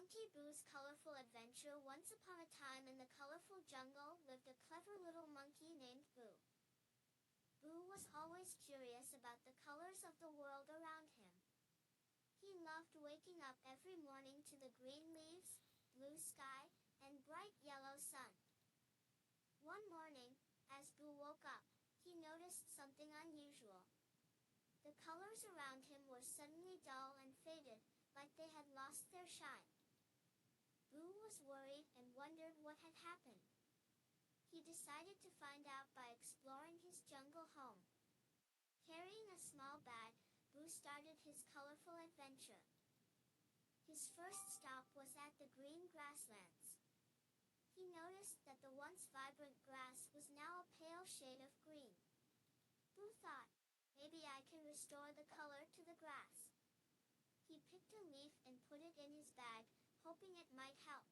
to Boo's Colorful Adventure. Once upon a time in the colorful jungle lived a clever little monkey named Boo. Boo was always curious about the colors of the world around him. He loved waking up every morning to the green leaves, blue sky, and bright yellow sun. One morning, as Boo woke up, he noticed something unusual. The colors around him were suddenly dull and faded, like they had lost their shine. Boo was worried and wondered what had happened. He decided to find out by exploring his jungle home. Carrying a small bag, Boo started his colorful adventure. His first stop was at the green grasslands. He noticed that the once vibrant grass was now a pale shade of green. Boo thought, maybe I can restore the color to the grass. He picked a leaf and put it in his bag, hoping it might help.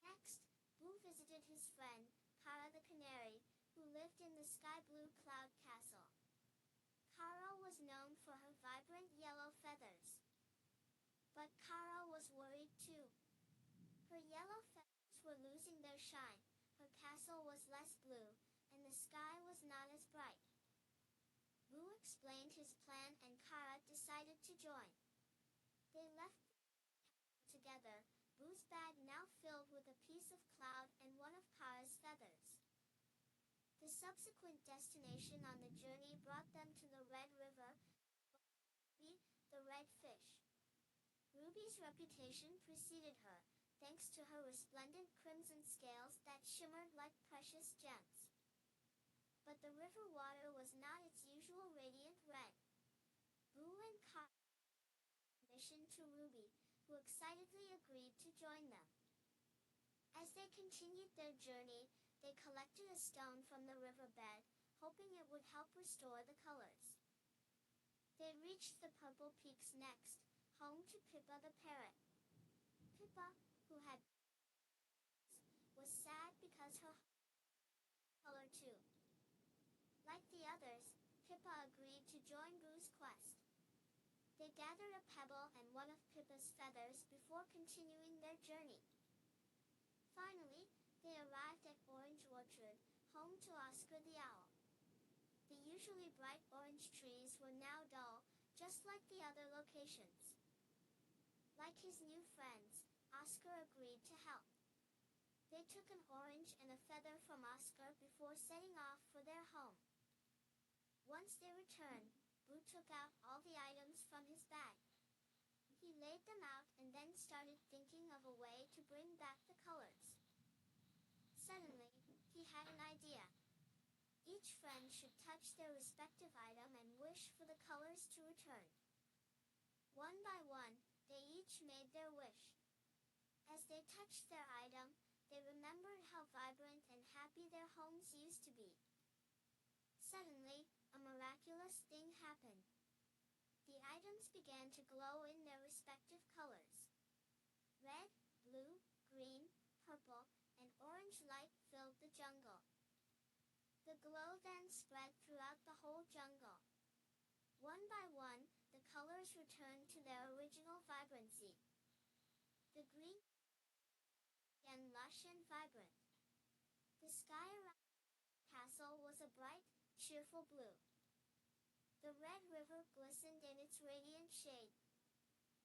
Next, Boo visited his friend, Kara the canary, who lived in the sky blue cloud castle. Kara was known for her vibrant yellow feathers. But Kara was worried too. Her yellow feathers were losing their shine, her castle was less blue, and the sky was not as bright. Boo explained his plan and Kara decided to join. They left together, Boo's bag now filled with a piece of cloud and one of Kara's feathers. The subsequent destination on the journey brought them to the Red River, Ruby, the red fish. Ruby's reputation preceded her, thanks to her resplendent crimson scales that shimmered like precious gems. But the river water was not its usual radiant red. Boo and Kara mission to Ruby, who excitedly agreed to join them. As they continued their journey, they collected a stone from the riverbed, hoping it would help restore the colors. They reached the purple peaks next, home to Pippa the parrot. Pippa, who had was sad because her color too. Like the others, Pippa agreed to join Boo's quest. They gathered a pebble and one of Pippa's feathers before continuing their journey. Finally, they arrived at Orange Orchard, home to Oscar the owl. The usually bright orange trees were now dull, just like the other locations. Like his new friends, Oscar agreed to help. They took an orange and a feather from Oscar before setting off for their home. Once they returned, Boo took out all the items from his bag. He laid them out and then started thinking of a way to bring back the colors. Suddenly, he had an idea. Each friend should touch their respective item and wish for the colors to return. One by one, they each made their wish. As they touched their item, they remembered how vibrant and happy their homes used to be. Suddenly, a miraculous thing happened. The items began to glow in their respective colors. Red, blue, green, purple, and orange light filled the jungle. The glow then spread throughout the whole jungle. One by one, the colors returned to their original vibrancy. The green began lush and vibrant. The sky around the castle was a bright, cheerful blue. The red river glistened in its radiant shade.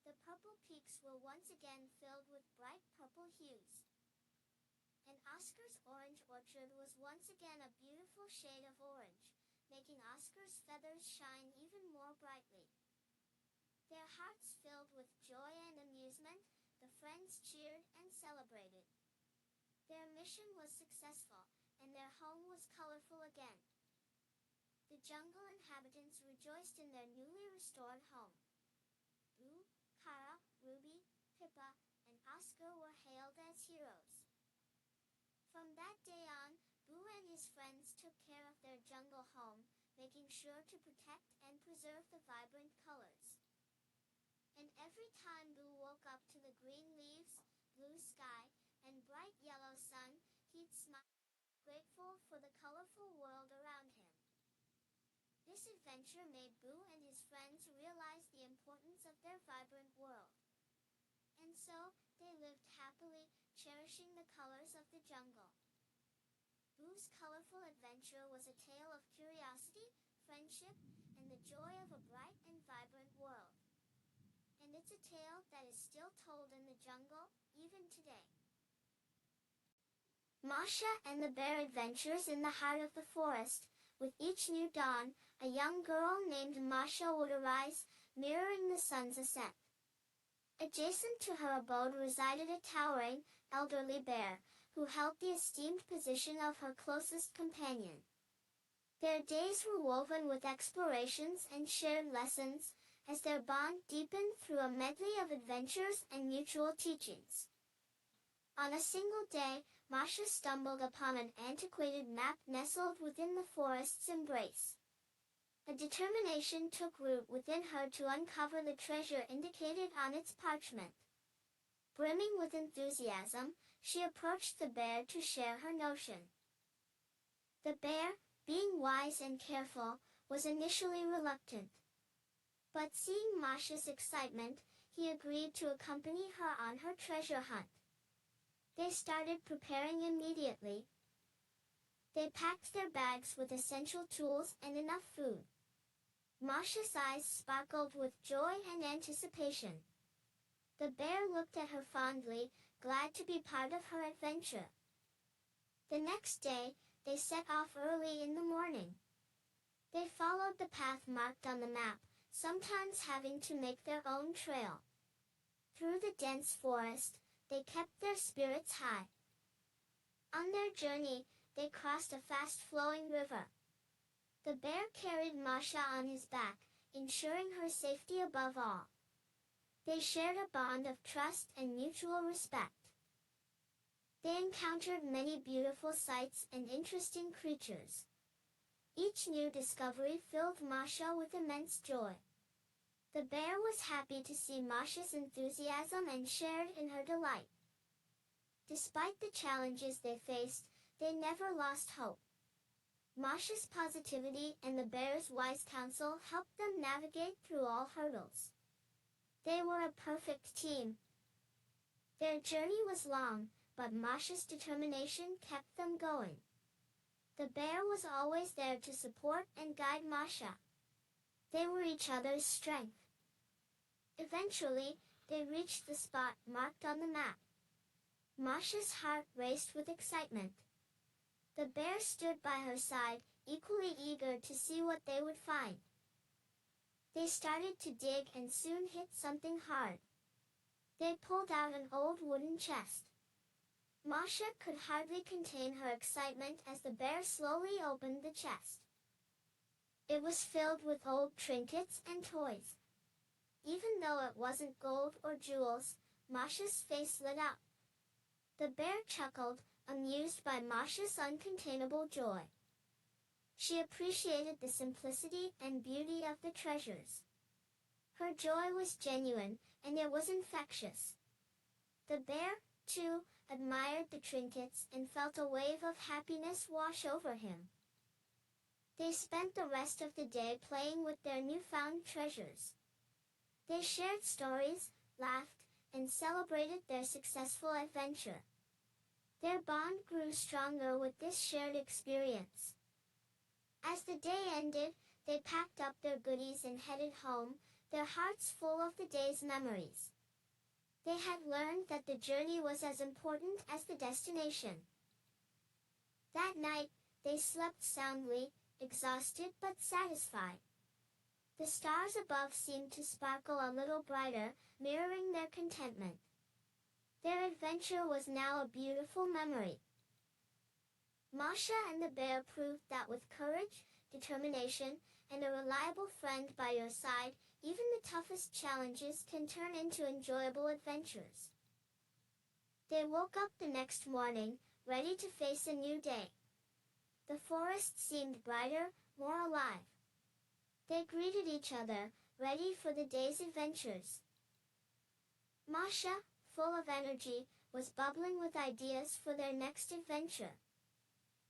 The purple peaks were once again filled with bright purple hues. And Oscar's orange orchard was once again a beautiful shade of orange, making Oscar's feathers shine even more brightly. Their hearts filled with joy and amusement, the friends cheered and celebrated. Their mission was successful, and their home was colorful again. The jungle inhabitants rejoiced in their newly restored home. Boo, Kara, Ruby, Pippa, and Oscar were hailed as heroes. From that day on, Boo and his friends took care of their jungle home, making sure to protect and preserve the vibrant colors. And every time Boo woke up to the green leaves, blue sky, and bright yellow sun, he'd smile, grateful for the colorful world around him. This adventure made Boo and his friends realize the importance of their vibrant world. And So, they lived happily, cherishing the colors of the jungle. Boo's colorful adventure was a tale of curiosity, friendship, and the joy of a bright and vibrant world. And it's a tale that is still told in the jungle, even today. Masha and the Bear Adventures in the Heart of the Forest. With each new dawn, a young girl named Masha would arise, mirroring the sun's ascent. Adjacent to her abode resided a towering, elderly bear, who held the esteemed position of her closest companion. Their days were woven with explorations and shared lessons, as their bond deepened through a medley of adventures and mutual teachings. On a single day, Masha stumbled upon an antiquated map nestled within the forest's embrace. A determination took root within her to uncover the treasure indicated on its parchment. Brimming with enthusiasm, she approached the bear to share her notion. The bear, being wise and careful, was initially reluctant. But seeing Masha's excitement, he agreed to accompany her on her treasure hunt. They started preparing immediately. They packed their bags with essential tools and enough food. Masha's eyes sparkled with joy and anticipation. The bear looked at her fondly, glad to be part of her adventure. The next day, they set off early in the morning. They followed the path marked on the map, sometimes having to make their own trail. Through the dense forest, they kept their spirits high. On their journey, they crossed a fast-flowing river. The bear carried Masha on his back, ensuring her safety above all. They shared a bond of trust and mutual respect. They encountered many beautiful sights and interesting creatures. Each new discovery filled Masha with immense joy. The bear was happy to see Masha's enthusiasm and shared in her delight. Despite the challenges they faced, they never lost hope. Masha's positivity and the bear's wise counsel helped them navigate through all hurdles. They were a perfect team. Their journey was long, but Masha's determination kept them going. The bear was always there to support and guide Masha. They were each other's strength. Eventually, they reached the spot marked on the map. Masha's heart raced with excitement. The bear stood by her side, equally eager to see what they would find. They started to dig and soon hit something hard. They pulled out an old wooden chest. Masha could hardly contain her excitement as the bear slowly opened the chest. It was filled with old trinkets and toys. Even though it wasn't gold or jewels, Masha's face lit up. The bear chuckled, amused by Masha's uncontainable joy. She appreciated the simplicity and beauty of the treasures. Her joy was genuine, and it was infectious. The bear, too, admired the trinkets and felt a wave of happiness wash over him. They spent the rest of the day playing with their newfound treasures. They shared stories, laughed, and celebrated their successful adventure. Their bond grew stronger with this shared experience. As the day ended, they packed up their goodies and headed home, their hearts full of the day's memories. They had learned that the journey was as important as the destination. That night, they slept soundly, exhausted but satisfied. The stars above seemed to sparkle a little brighter, mirroring their contentment. Their adventure was now a beautiful memory. Masha and the bear proved that with courage, determination, and a reliable friend by your side, even the toughest challenges can turn into enjoyable adventures. They woke up the next morning, ready to face a new day. The forest seemed brighter, more alive. They greeted each other, ready for the day's adventures. Masha, full of energy, was bubbling with ideas for their next adventure.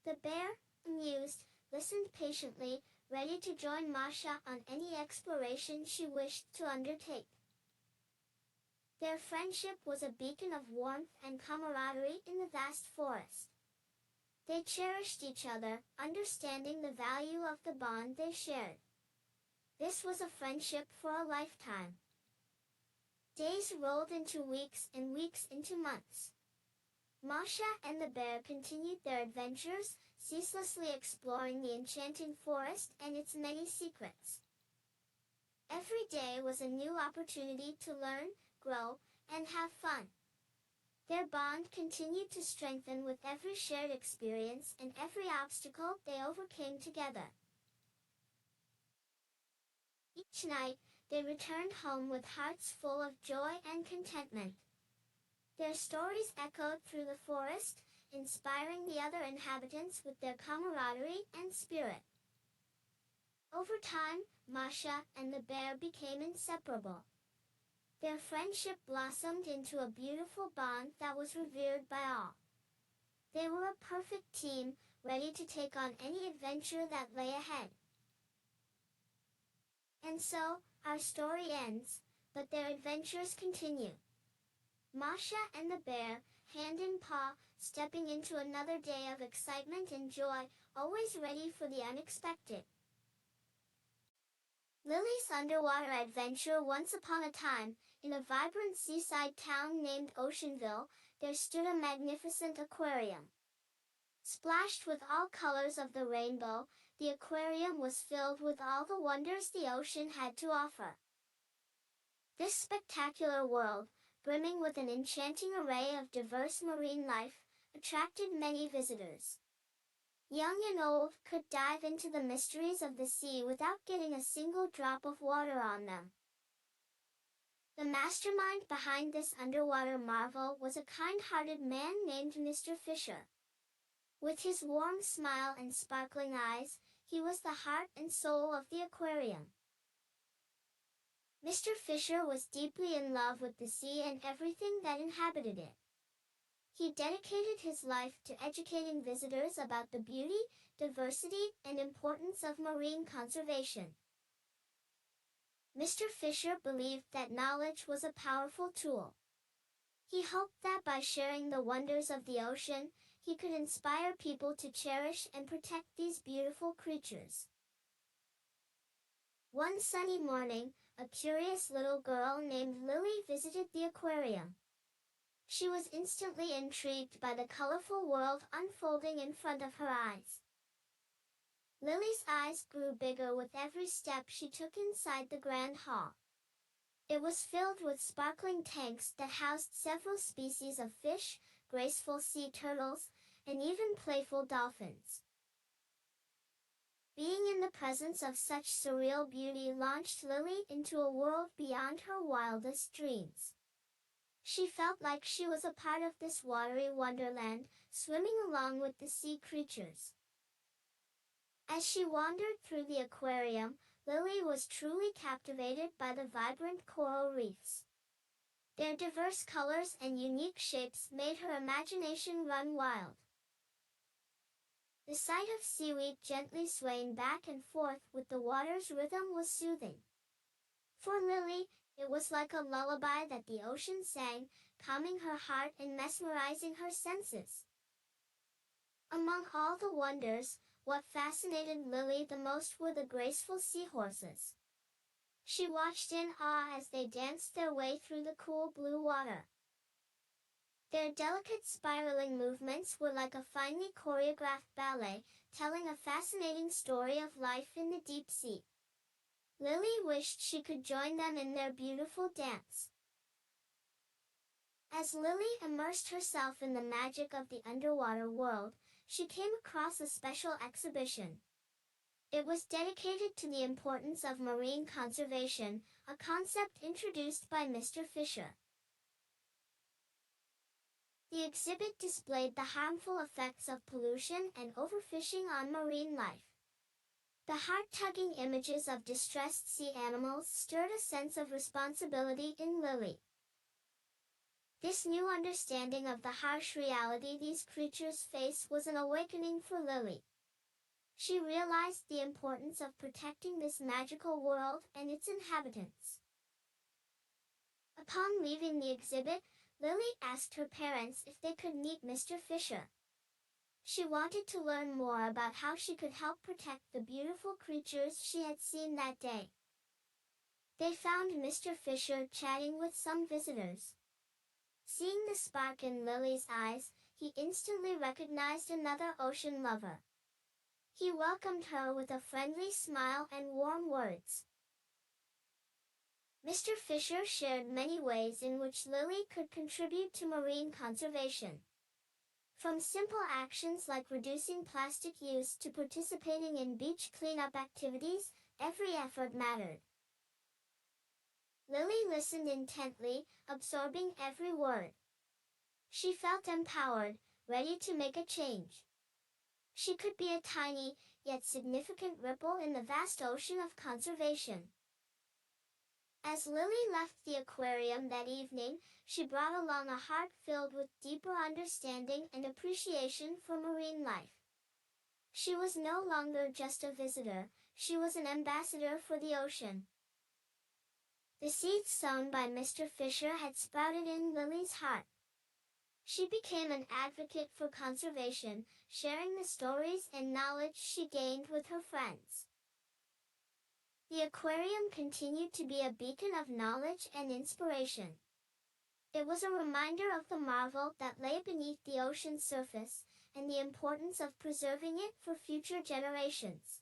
The bear, amused, listened patiently, ready to join Masha on any exploration she wished to undertake. Their friendship was a beacon of warmth and camaraderie in the vast forest. They cherished each other, understanding the value of the bond they shared. This was a friendship for a lifetime. Days rolled into weeks and weeks into months. Masha and the bear continued their adventures, ceaselessly exploring the enchanting forest and its many secrets. Every day was a new opportunity to learn, grow, and have fun. Their bond continued to strengthen with every shared experience and every obstacle they overcame together. Each night, they returned home with hearts full of joy and contentment. Their stories echoed through the forest, inspiring the other inhabitants with their camaraderie and spirit. Over time, Masha and the bear became inseparable. Their friendship blossomed into a beautiful bond that was revered by all. They were a perfect team, ready to take on any adventure that lay ahead. And so, our story ends, but their adventures continue. Masha and the bear, hand in paw, stepping into another day of excitement and joy, always ready for the unexpected. Lily's underwater adventure. Once upon a time, in a vibrant seaside town named Oceanville, there stood a magnificent aquarium. Splashed with all colors of the rainbow, the aquarium was filled with all the wonders the ocean had to offer. This spectacular world, brimming with an enchanting array of diverse marine life, attracted many visitors. Young and old could dive into the mysteries of the sea without getting a single drop of water on them. The mastermind behind this underwater marvel was a kind-hearted man named Mr. Fisher. With his warm smile and sparkling eyes, he was the heart and soul of the aquarium. Mr. Fisher was deeply in love with the sea and everything that inhabited it. He dedicated his life to educating visitors about the beauty, diversity, and importance of marine conservation. Mr. Fisher believed that knowledge was a powerful tool. He hoped that by sharing the wonders of the ocean, he could inspire people to cherish and protect these beautiful creatures. One sunny morning, a curious little girl named Lily visited the aquarium. She was instantly intrigued by the colorful world unfolding in front of her eyes. Lily's eyes grew bigger with every step she took inside the grand hall. It was filled with sparkling tanks that housed several species of fish, graceful sea turtles, and even playful dolphins. Being in the presence of such surreal beauty launched Lily into a world beyond her wildest dreams. She felt like she was a part of this watery wonderland, swimming along with the sea creatures. As she wandered through the aquarium, Lily was truly captivated by the vibrant coral reefs. Their diverse colors and unique shapes made her imagination run wild. The sight of seaweed gently swaying back and forth with the water's rhythm was soothing. For Lily, it was like a lullaby that the ocean sang, calming her heart and mesmerizing her senses. Among all the wonders, what fascinated Lily the most were the graceful seahorses. She watched in awe as they danced their way through the cool blue water. Their delicate spiraling movements were like a finely choreographed ballet, telling a fascinating story of life in the deep sea. Lily wished she could join them in their beautiful dance. As Lily immersed herself in the magic of the underwater world, she came across a special exhibition. It was dedicated to the importance of marine conservation, a concept introduced by Mr. Fisher. The exhibit displayed the harmful effects of pollution and overfishing on marine life. The heart-tugging images of distressed sea animals stirred a sense of responsibility in Lily. This new understanding of the harsh reality these creatures face was an awakening for Lily. She realized the importance of protecting this magical world and its inhabitants. Upon leaving the exhibit, Lily asked her parents if they could meet Mr. Fisher. She wanted to learn more about how she could help protect the beautiful creatures she had seen that day. They found Mr. Fisher chatting with some visitors. Seeing the spark in Lily's eyes, he instantly recognized another ocean lover. He welcomed her with a friendly smile and warm words. Mr. Fisher shared many ways in which Lily could contribute to marine conservation. From simple actions like reducing plastic use to participating in beach cleanup activities, every effort mattered. Lily listened intently, absorbing every word. She felt empowered, ready to make a change. She could be a tiny, yet significant ripple in the vast ocean of conservation. As Lily left the aquarium that evening, she brought along a heart filled with deeper understanding and appreciation for marine life. She was no longer just a visitor, she was an ambassador for the ocean. The seeds sown by Mr. Fisher had sprouted in Lily's heart. She became an advocate for conservation, sharing the stories and knowledge she gained with her friends. The aquarium continued to be a beacon of knowledge and inspiration. It was a reminder of the marvel that lay beneath the ocean's surface, and the importance of preserving it for future generations.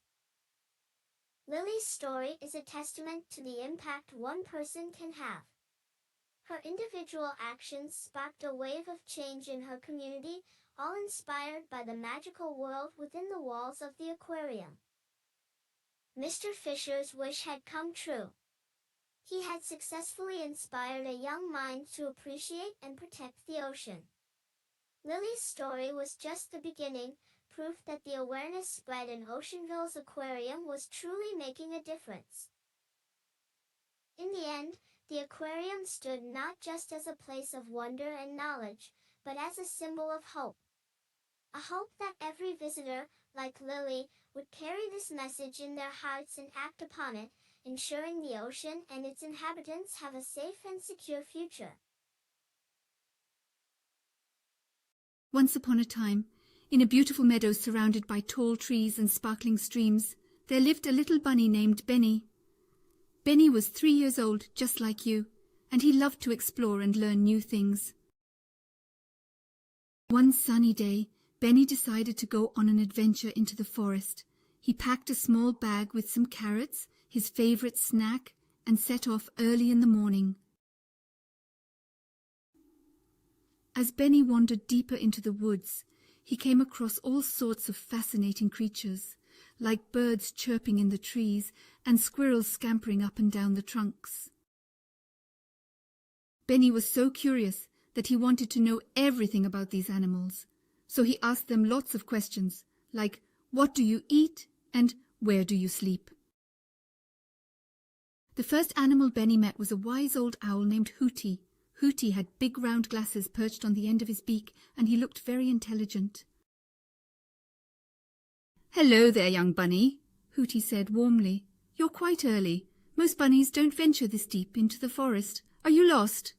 Lily's story is a testament to the impact one person can have. Her individual actions sparked a wave of change in her community, all inspired by the magical world within the walls of the aquarium. Mr. Fisher's wish had come true. He had successfully inspired a young mind to appreciate and protect the ocean. Lily's story was just the beginning, proof that the awareness spread in Oceanville's aquarium was truly making a difference. In the end, the aquarium stood not just as a place of wonder and knowledge, but as a symbol of hope. A hope that every visitor, like Lily, would carry this message in their hearts and act upon it, ensuring the ocean and its inhabitants have a safe and secure future. Once upon a time, in a beautiful meadow surrounded by tall trees and sparkling streams, there lived a little bunny named Benny. Benny was 3 years old, just like you, and he loved to explore and learn new things. One sunny day, Benny decided to go on an adventure into the forest. He packed a small bag with some carrots, his favorite snack, and set off early in the morning. As Benny wandered deeper into the woods, he came across all sorts of fascinating creatures, like birds chirping in the trees and squirrels scampering up and down the trunks. Benny was so curious that he wanted to know everything about these animals, so he asked them lots of questions, like, "What do you eat?" and "Where do you sleep?" The first animal Benny met was a wise old owl named Hooty. Hooty had big round glasses perched on the end of his beak, and he looked very intelligent. "Hello there, young bunny," Hooty said warmly. "You're quite early. Most bunnies don't venture this deep into the forest. Are you lost?"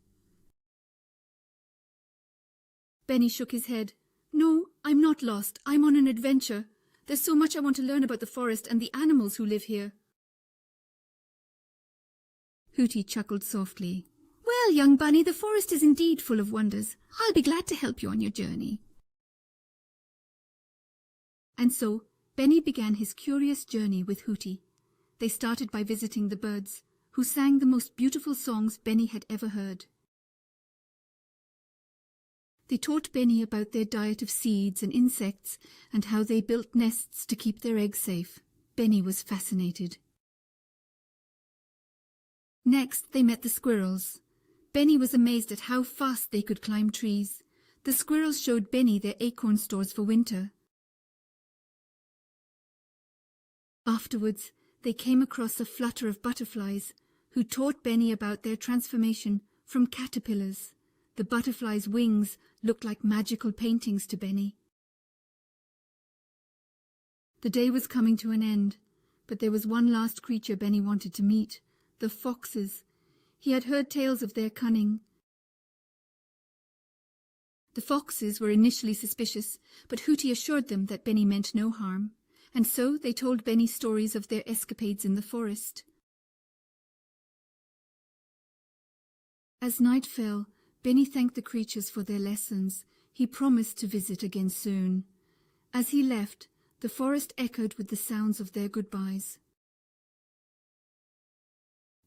Benny shook his head. "No, I'm not lost. I'm on an adventure. There's so much I want to learn about the forest and the animals who live here." Hooty chuckled softly. "Well, young bunny, the forest is indeed full of wonders. I'll be glad to help you on your journey." And so, Benny began his curious journey with Hooty. They started by visiting the birds, who sang the most beautiful songs Benny had ever heard. They taught Benny about their diet of seeds and insects and how they built nests to keep their eggs safe. Benny was fascinated. Next, they met the squirrels. Benny was amazed at how fast they could climb trees. The squirrels showed Benny their acorn stores for winter. Afterwards, they came across a flutter of butterflies, who taught Benny about their transformation from caterpillars. The butterflies' wings looked like magical paintings to Benny. The day was coming to an end, but there was one last creature Benny wanted to meet, the foxes. He had heard tales of their cunning. The foxes were initially suspicious, but Hooty assured them that Benny meant no harm, and so they told Benny stories of their escapades in the forest. As night fell, Benny thanked the creatures for their lessons. He promised to visit again soon. As he left, the forest echoed with the sounds of their goodbyes.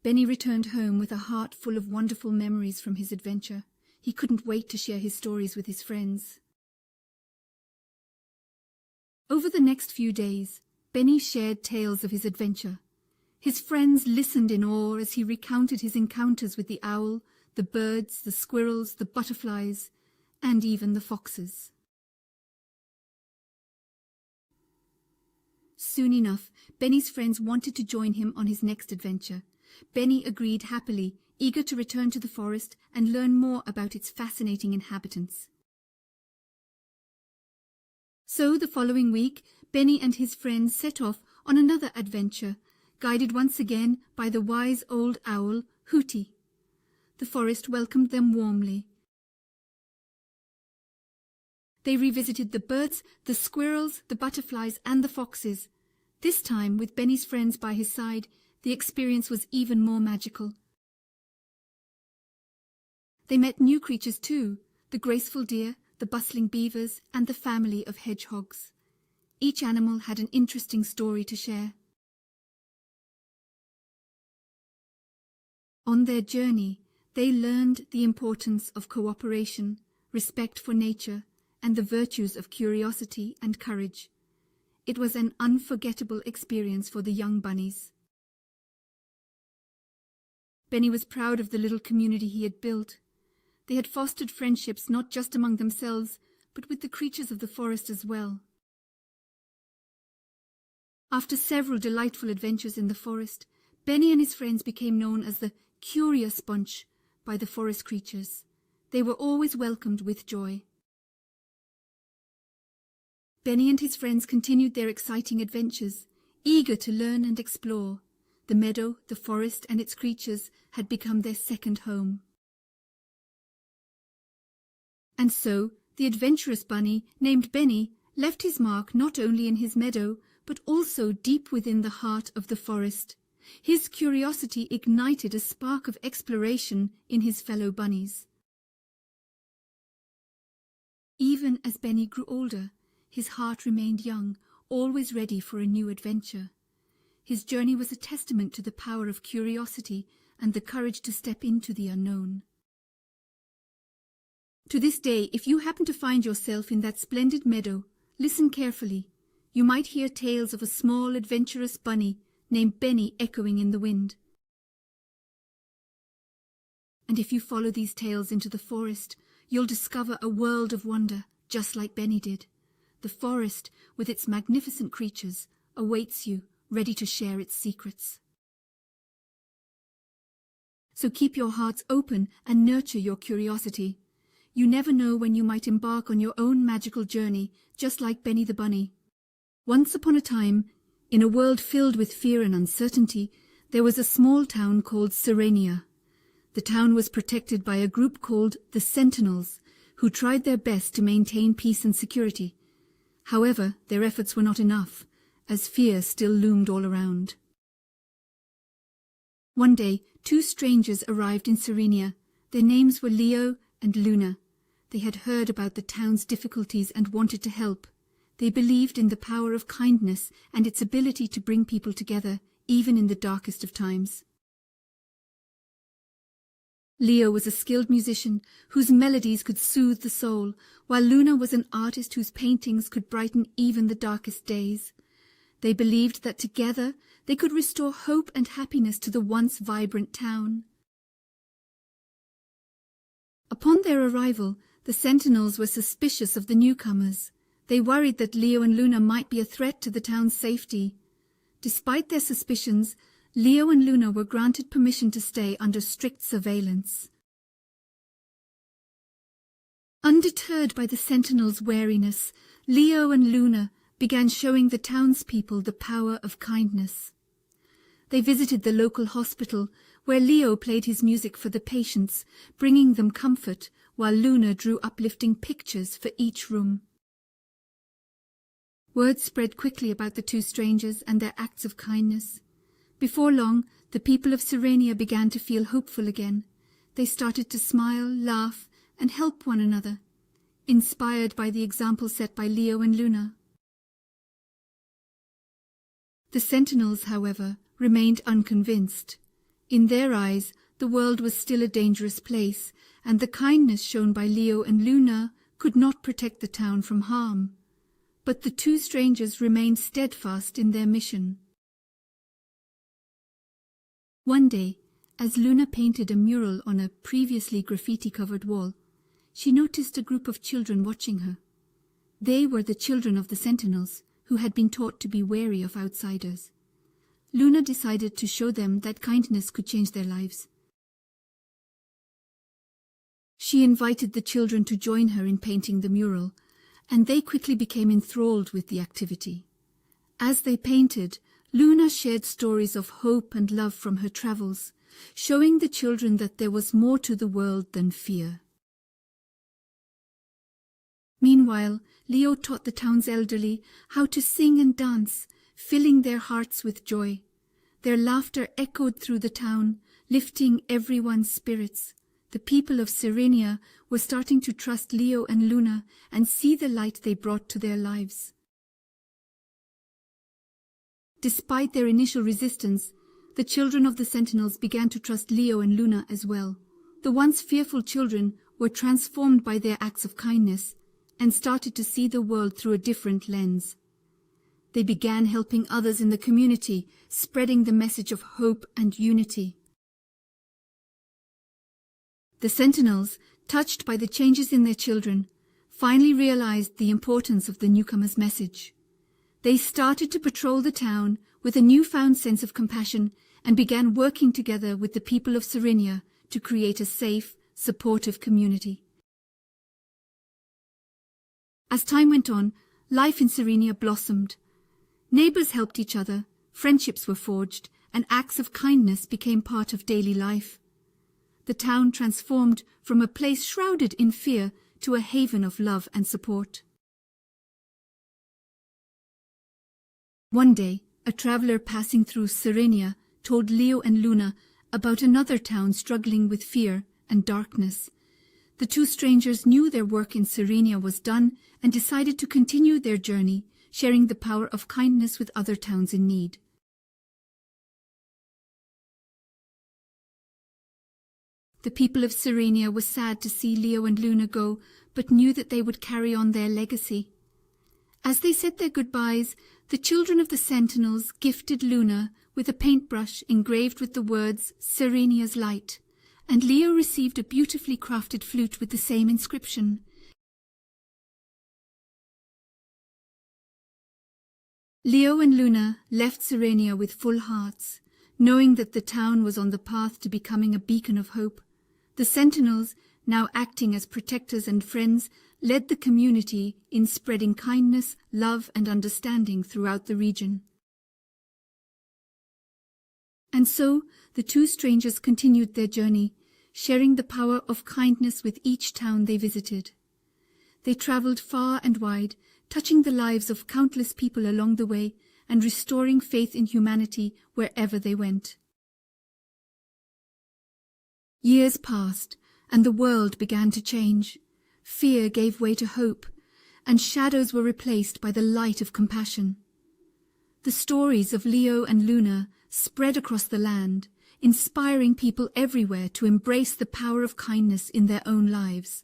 Benny returned home with a heart full of wonderful memories from his adventure. He couldn't wait to share his stories with his friends. Over the next few days, Benny shared tales of his adventure. His friends listened in awe as he recounted his encounters with the owl, the birds, the squirrels, the butterflies, and even the foxes. Soon enough, Benny's friends wanted to join him on his next adventure. Benny agreed happily, eager to return to the forest and learn more about its fascinating inhabitants. So the following week, Benny and his friends set off on another adventure, guided once again by the wise old owl, Hooty. The forest welcomed them warmly. They revisited the birds, the squirrels, the butterflies, and the foxes. This time, with Benny's friends by his side, the experience was even more magical. They met new creatures too, the graceful deer, the bustling beavers, and the family of hedgehogs. Each animal had an interesting story to share. On their journey, they learned the importance of cooperation, respect for nature, and the virtues of curiosity and courage. It was an unforgettable experience for the young bunnies. Benny was proud of the little community he had built. They had fostered friendships not just among themselves, but with the creatures of the forest as well. After several delightful adventures in the forest, Benny and his friends became known as the Curious Bunch by the forest creatures. They were always welcomed with joy. Benny and his friends continued their exciting adventures, eager to learn and explore. The meadow, the forest, and its creatures had become their second home. And so, the adventurous bunny, named Benny, left his mark not only in his meadow, but also deep within the heart of the forest. His curiosity ignited a spark of exploration in his fellow bunnies. Even as Benny grew older, his heart remained young, always ready for a new adventure. His journey was a testament to the power of curiosity and the courage to step into the unknown. To this day, if you happen to find yourself in that splendid meadow, listen carefully. You might hear tales of a small, adventurous bunny named Benny echoing in the wind. And if you follow these tales into the forest, you'll discover a world of wonder, just like Benny did. The forest, with its magnificent creatures, awaits you, ready to share its secrets. So keep your hearts open and nurture your curiosity. You never know when you might embark on your own magical journey, just like Benny the Bunny. Once upon a time, in a world filled with fear and uncertainty, there was a small town called Serenia. The town was protected by a group called the Sentinels, who tried their best to maintain peace and security. However, their efforts were not enough, as fear still loomed all around. One day, two strangers arrived in Serenia. Their names were Leo and Luna. They had heard about the town's difficulties and wanted to help. They believed in the power of kindness and its ability to bring people together, even in the darkest of times. Leo was a skilled musician whose melodies could soothe the soul, while Luna was an artist whose paintings could brighten even the darkest days. They believed that together they could restore hope and happiness to the once vibrant town. Upon their arrival, the Sentinels were suspicious of the newcomers. They worried that Leo and Luna might be a threat to the town's safety. Despite their suspicions, Leo and Luna were granted permission to stay under strict surveillance. Undeterred by the Sentinels' wariness, Leo and Luna began showing the townspeople the power of kindness. They visited the local hospital, where Leo played his music for the patients, bringing them comfort, while Luna drew uplifting pictures for each room. Word spread quickly about the two strangers and their acts of kindness. Before long, the people of Serenia began to feel hopeful again. They started to smile, laugh, and help one another, inspired by the example set by Leo and Luna. The sentinels, however, remained unconvinced. In their eyes, the world was still a dangerous place, and the kindness shown by Leo and Luna could not protect the town from harm. But the two strangers remained steadfast in their mission. One day, as Luna painted a mural on a previously graffiti-covered wall, she noticed a group of children watching her. They were the children of the sentinels, who had been taught to be wary of outsiders. Luna decided to show them that kindness could change their lives. She invited the children to join her in painting the mural, and they quickly became enthralled with the activity. As they painted, Luna shared stories of hope and love from her travels, showing the children that there was more to the world than fear. Meanwhile, Leo taught the town's elderly how to sing and dance, filling their hearts with joy. Their laughter echoed through the town, lifting everyone's spirits. The people of Serenia were starting to trust Leo and Luna and see the light they brought to their lives. Despite their initial resistance, the children of the sentinels began to trust Leo and Luna as well. The once fearful children were transformed by their acts of kindness and started to see the world through a different lens. They began helping others in the community, spreading the message of hope and unity. The sentinels, touched by the changes in their children, finally realized the importance of the newcomers' message. They started to patrol the town with a newfound sense of compassion and began working together with the people of Serenia to create a safe, supportive community. As time went on, life in Serenia blossomed. Neighbors helped each other, friendships were forged, and acts of kindness became part of daily life. The town transformed from a place shrouded in fear to a haven of love and support. One day, a traveler passing through Serenia told Leo and Luna about another town struggling with fear and darkness. The two strangers knew their work in Serenia was done and decided to continue their journey, sharing the power of kindness with other towns in need. The people of Serenia were sad to see Leo and Luna go, but knew that they would carry on their legacy. As they said their goodbyes, the children of the sentinels gifted Luna with a paintbrush engraved with the words Serenia's Light, and Leo received a beautifully crafted flute with the same inscription. Leo and Luna left Serenia with full hearts, knowing that the town was on the path to becoming a beacon of hope. The sentinels, now acting as protectors and friends, led the community in spreading kindness, love and understanding throughout the region. And so the two strangers continued their journey, sharing the power of kindness with each town they visited. They travelled far and wide, touching the lives of countless people along the way and restoring faith in humanity wherever they went. Years passed, and the world began to change. Fear gave way to hope, and shadows were replaced by the light of compassion. The stories of Leo and Luna spread across the land, inspiring people everywhere to embrace the power of kindness in their own lives.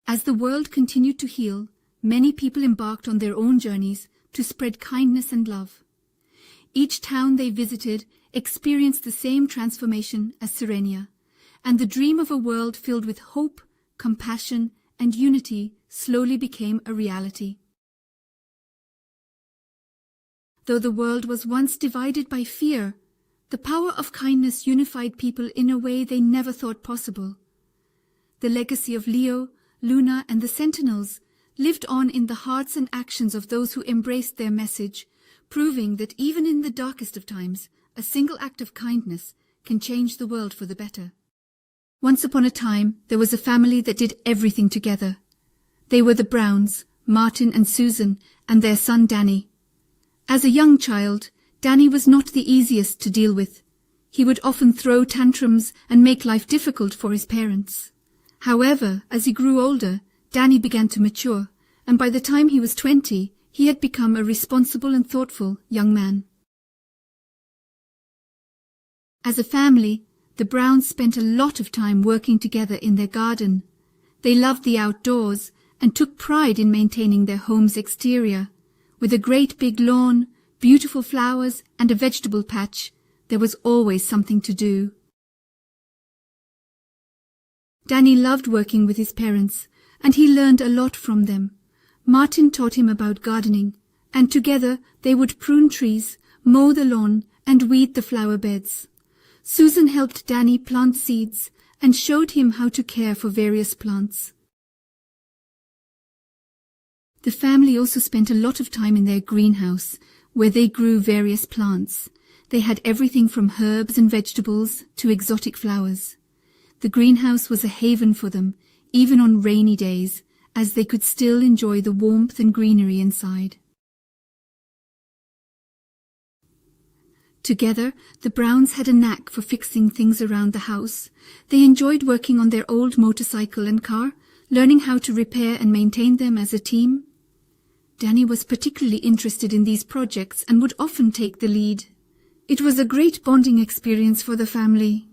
As the world continued to heal, many people embarked on their own journeys to spread kindness and love. Each town they visited experienced the same transformation as Serenia, and the dream of a world filled with hope, compassion, and unity slowly became a reality. Though the world was once divided by fear, the power of kindness unified people in a way they never thought possible. The legacy of Leo, Luna, and the sentinels lived on in the hearts and actions of those who embraced their message, proving that even in the darkest of times, a single act of kindness can change the world for the better. Once upon a time, there was a family that did everything together. They were the Browns, Martin and Susan, and their son Danny. As a young child, Danny was not the easiest to deal with. He would often throw tantrums and make life difficult for his parents. However, as he grew older, Danny began to mature, and by the time he was 20, he had become a responsible and thoughtful young man. As a family, the Browns spent a lot of time working together in their garden. They loved the outdoors and took pride in maintaining their home's exterior. With a great big lawn, beautiful flowers, and a vegetable patch, there was always something to do. Danny loved working with his parents, and he learned a lot from them. Martin taught him about gardening, and together they would prune trees, mow the lawn, and weed the flower beds. Susan helped Danny plant seeds and showed him how to care for various plants. The family also spent a lot of time in their greenhouse, where they grew various plants. They had everything from herbs and vegetables to exotic flowers. The greenhouse was a haven for them, even on rainy days, as they could still enjoy the warmth and greenery inside. Together, the Browns had a knack for fixing things around the house. They enjoyed working on their old motorcycle and car, learning how to repair and maintain them as a team. Danny was particularly interested in these projects and would often take the lead. It was a great bonding experience for the family.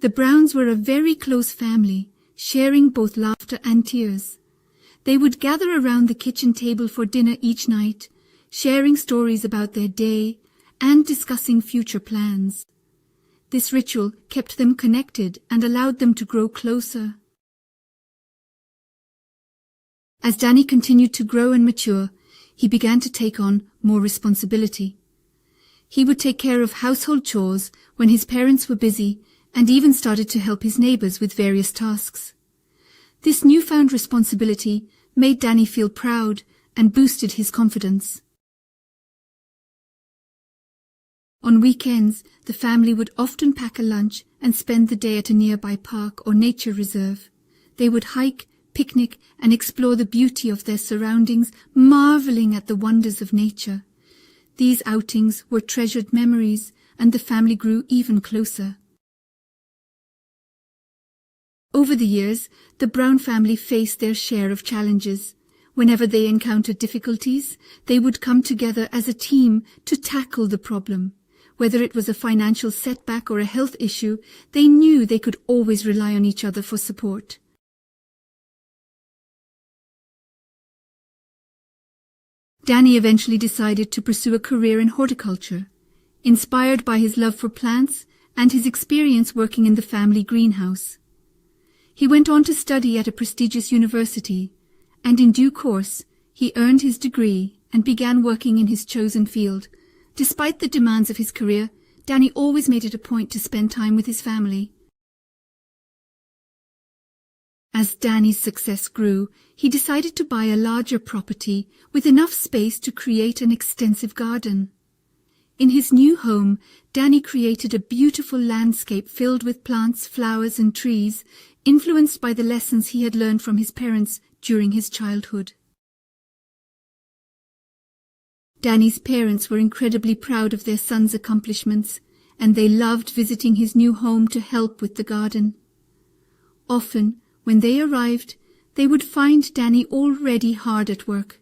The Browns were a very close family, sharing both laughter and tears. They would gather around the kitchen table for dinner each night, sharing stories about their day and discussing future plans. This ritual kept them connected and allowed them to grow closer. As Danny continued to grow and mature, he began to take on more responsibility. He would take care of household chores when his parents were busy and even started to help his neighbours with various tasks. This newfound responsibility made Danny feel proud and boosted his confidence. On weekends, the family would often pack a lunch and spend the day at a nearby park or nature reserve. They would hike, picnic, and explore the beauty of their surroundings, marvelling at the wonders of nature. These outings were treasured memories, and the family grew even closer. Over the years, the Brown family faced their share of challenges. Whenever they encountered difficulties, they would come together as a team to tackle the problem. Whether it was a financial setback or a health issue, they knew they could always rely on each other for support. Danny eventually decided to pursue a career in horticulture, inspired by his love for plants and his experience working in the family greenhouse. He went on to study at a prestigious university, and in due course he earned his degree and began working in his chosen field. Despite the demands of his career, Danny always made it a point to spend time with his family. As Danny's success grew, he decided to buy a larger property with enough space to create an extensive garden. In his new home, Danny created a beautiful landscape filled with plants, flowers, and trees, influenced by the lessons he had learned from his parents during his childhood. Danny's parents were incredibly proud of their son's accomplishments, and they loved visiting his new home to help with the garden. Often, when they arrived, they would find Danny already hard at work,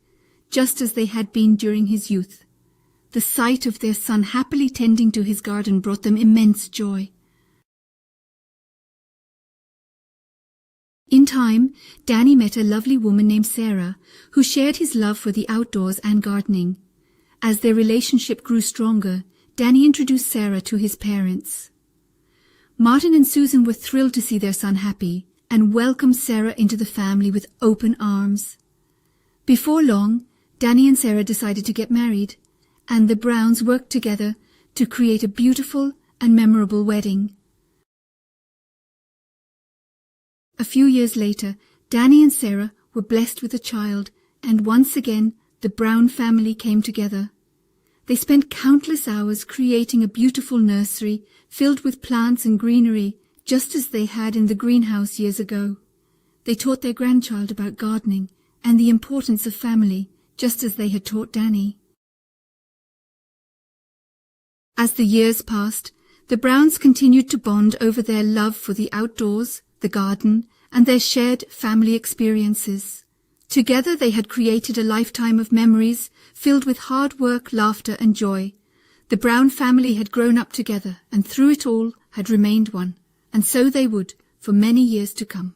just as they had been during his youth. The sight of their son happily tending to his garden brought them immense joy. In time, Danny met a lovely woman named Sarah, who shared his love for the outdoors and gardening. As their relationship grew stronger, Danny introduced Sarah to his parents. Martin and Susan were thrilled to see their son happy and welcomed Sarah into the family with open arms. Before long, Danny and Sarah decided to get married, and the Browns worked together to create a beautiful and memorable wedding. A few years later, Danny and Sarah were blessed with a child, and once again the Brown family came together. They spent countless hours creating a beautiful nursery filled with plants and greenery, just as they had in the greenhouse years ago. They taught their grandchild about gardening and the importance of family, just as they had taught Danny. As the years passed, the Browns continued to bond over their love for the outdoors, the garden, and their shared family experiences. Together they had created a lifetime of memories filled with hard work, laughter, and joy. The Brown family had grown up together, and through it all had remained one, and so they would for many years to come.